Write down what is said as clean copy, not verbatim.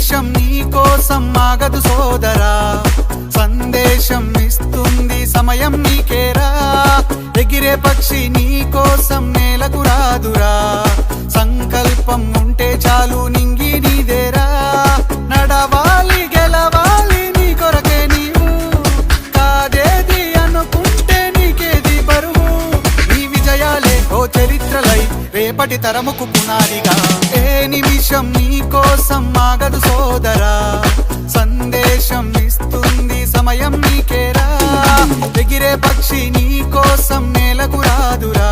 నిమిషం నీ కోసం ఆగదు సోదరా, సందేశం ఇస్తుంది సమయం నీకేరా. ఎగిరే పక్షి నీ కోసం నేలకు రాదురా, సంకల్పం ఉంటే చాలు నింగి నీదేరా. నడవాలి గెలవాలి నీ కొరకే నీవు, కాదేది అనుకుంటే నీకేది బరువు. నీ విజయాలే ఓ చరిత్రలై రేపటి తరముకు పునాదిగా. ఏ నిమిషం నీ కోసం ఆగదు సోదరా, సందేశం ఇస్తుంది సమయం నీకేరా. ఎగిరే పక్షి నీ కోసం నేలకు రాదురా.